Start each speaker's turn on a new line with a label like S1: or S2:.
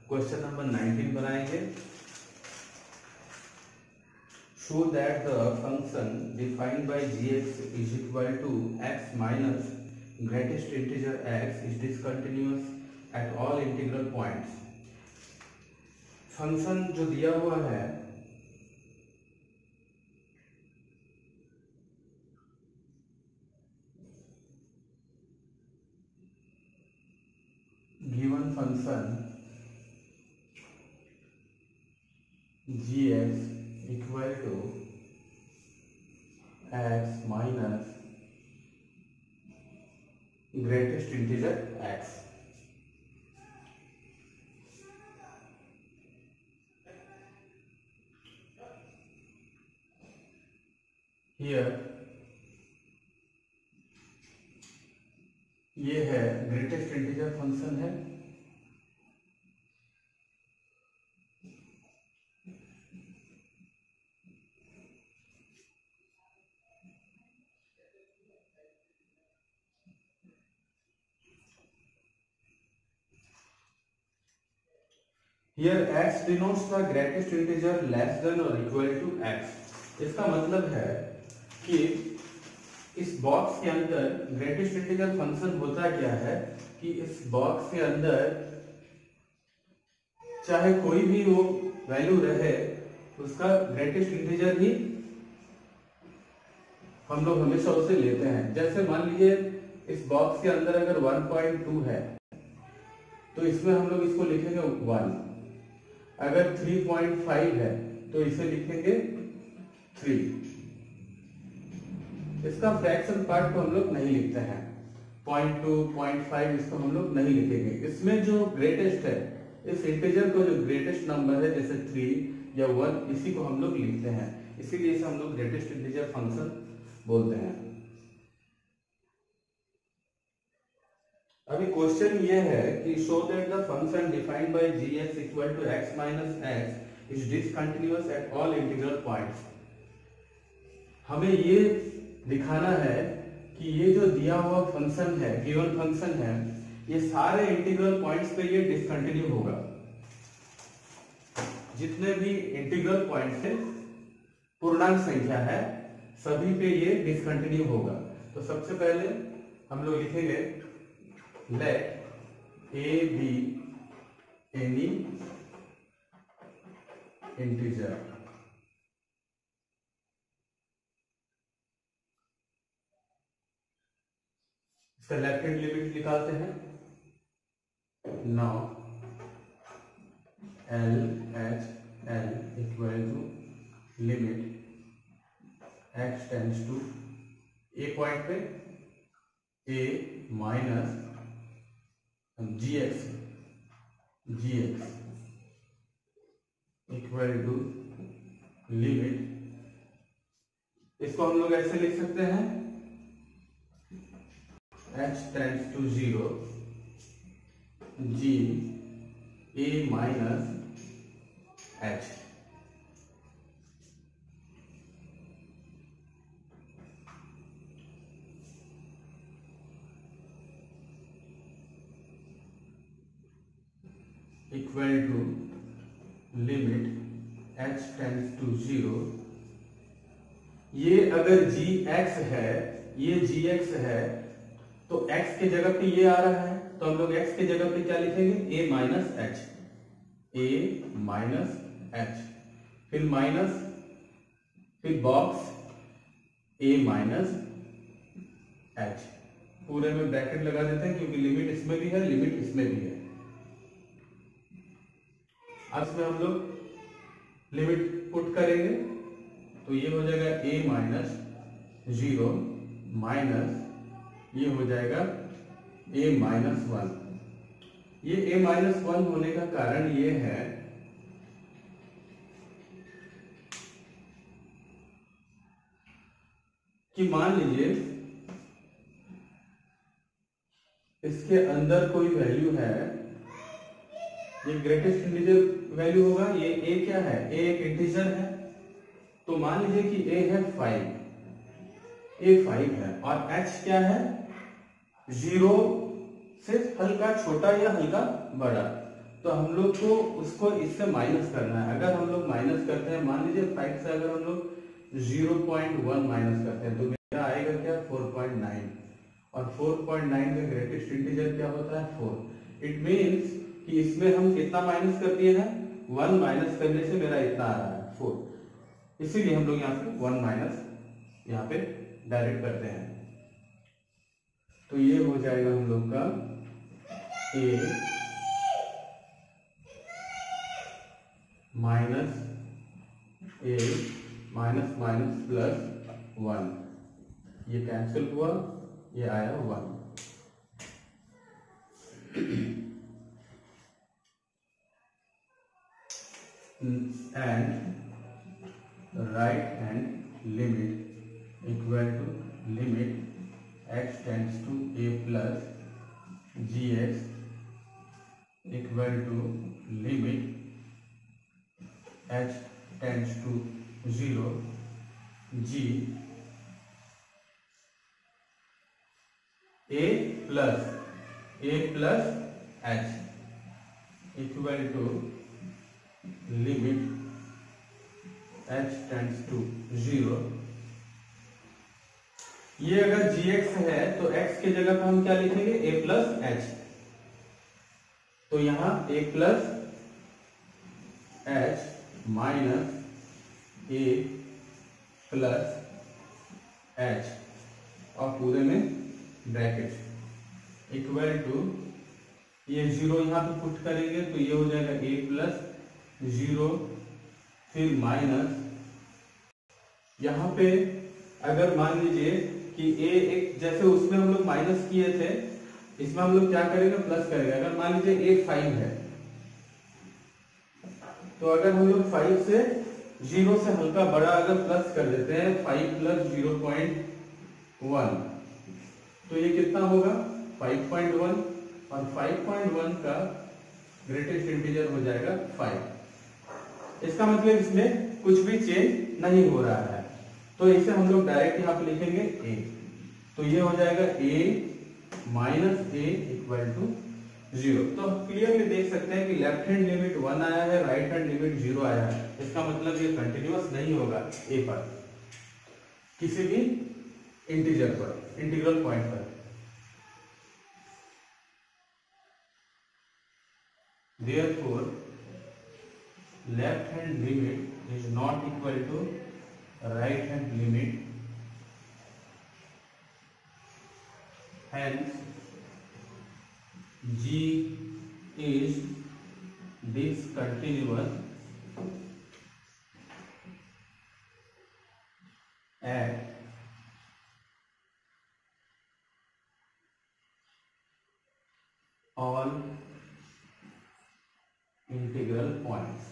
S1: Question number 19 बनाएंगे। Show that the function defined by gx is equal to x minus greatest integer x is discontinuous at all integral points. Function जो दिया हुआ है given function gx equal to x minus greatest integer x। Here ये है greatest integer function है। Here x denotes the greatest integer less than or equal to x। इसका मतलब है कि इस बॉक्स के अंदर ग्रेटेस्ट इंटीजर फंक्शन होता क्या है कि इस बॉक्स के अंदर चाहे कोई भी वो वैल्यू रहे उसका ग्रेटेस्ट इंटीजर ही हम लोग हमेशा उसे लेते हैं। जैसे मान लीजिए इस बॉक्स के अंदर अगर 1.2 है तो इसमें हम लोग इसको लिखेंगे 1। अगर 3.5 है तो इसे लिखेंगे 3। इसका फ्रैक्शन पार्ट को हम लोग नहीं लिखते हैं। 0.2 0.5 इसको हम लोग नहीं लिखेंगे। इसमें जो ग्रेटेस्ट है, इस इंटीजर को जो ग्रेटेस्ट नंबर है जैसे 3 या 1, इसी को हम लोग लिखते हैं। इसीलिए इसे हम लोग ग्रेटेस्ट इंटीजर फंक्शन बोलते हैं। अभी क्वेश्चन ये है कि show that the function defined by gx equal to x minus x is discontinuous at all integral points. हमें ये दिखाना है कि ये जो दिया हुआ फंक्शन है, गिवन फंक्शन है, ये सारे इंटीग्रल पॉइंट्स पे ये डिसकंटिन्यू होगा। जितने भी इंटीग्रल पॉइंट्स है, पूर्णांक संख्या है, सभी पे ये डिसकंटिन्यू होगा। तो सबसे पहले हम लोग लिखेंगे let a be any integer। इसका लेफ्ट हैंड लिमिट निकालते हैं। Now LHL equal to limit x tends to a point पे a minus gx equal to limit, इसको हम लोग ऐसे लिख सकते हैं h tends to 0 g a minus h। Equal to limit h tends to 0। ये अगर gx है, ये gx है, तो x के जगह पे ये आ रहा है, तो हम लोग x के जगह पे क्या लिखेंगे? a minus h, a minus h, फिर माइनस, फिर बॉक्स a माइनस h, पूरे में ब्रैकेट लगा देते हैं क्योंकि लिमिट इसमें भी है, लिमिट इसमें भी है। अब इसमें हम लोग लिमिट पुट करेंगे तो ये हो जाएगा a माइनस 0 माइनस ये हो जाएगा a माइनस 1। ये a माइनस 1 होने का कारण ये है कि मान लीजिए इसके अंदर कोई वैल्यू है, ये ग्रेटेस्ट इंटीजर वैल्यू होगा। ये a क्या है? a एक इंटीजर है, तो मान लीजिए कि a है 5, a 5 है और h क्या है? 0 से हल्का छोटा या हल्का बड़ा। तो हम लोग को उसको इससे माइनस करना है। अगर हम लोग माइनस करते हैं, मान लीजिए 5 से अगर हम लोग 0.1 माइनस करते हैं तो मेरा आएगा क्या 4.9, और 4.9 का ग्रेटेस्ट इंटीजर क्या होता है 4। इट मीन्स कि इसमें हम कितना माइनस कर दिए हैं, 1 माइनस करने से मेरा इतना आ रहा है 4, इसीलिए हम लोग यहाँ पे 1 माइनस यहाँ पे डायरेक्ट करते हैं। तो ये हो जाएगा हम लोग का a minus a minus minus plus 1, ये कैंसिल हुआ, ये आया 1। And right hand limit equal to limit x tends to a plus gx equal to limit h tends to 0 g a plus h equal to limit h tends to 0। ये अगर gx है तो x की जगह पर हम क्या लिखेंगे, a प्लस h। तो यहां a plus h minus a plus h और पूरे में ब्रैकेट इक्वल टू, ये 0 यहां पे पुट करेंगे तो ये हो जाएगा a प्लस 0, फिर माइनस, यहां पे अगर मान लीजिए कि a एक, जैसे उसमें हम लोग माइनस किए थे, इसमें हम लोग क्या करेंगे प्लस करेंगे। अगर मान लीजिए a 5 है तो अगर हम लोग 5 से 0 से हल्का बड़ा अगर प्लस कर देते हैं 5 प्लस 0.1 तो ये कितना होगा 5.1, और 5.1 का ग्रेटेस्ट इंटीजर हो जाएगा 5। इसका मतलब इसमें कुछ भी चेंज नहीं हो रहा है, तो इसे हम लोग डायरेक्ट यहाँ पे लिखेंगे a। तो ये हो जाएगा a minus a equal to 0। तो क्लियरली देख सकते हैं कि लेफ्ट हैंड लिमिट 1 आया है, राइट हैंड लिमिट 0 आया है। इसका मतलब ये कंटिन्यूअस नहीं होगा a पर, किसी भी इंटीजर पर, इंटीग्रल पॉइंट पर। Therefore, left hand limit is not equal to right hand limit. Hence, G is discontinuous at all integral points.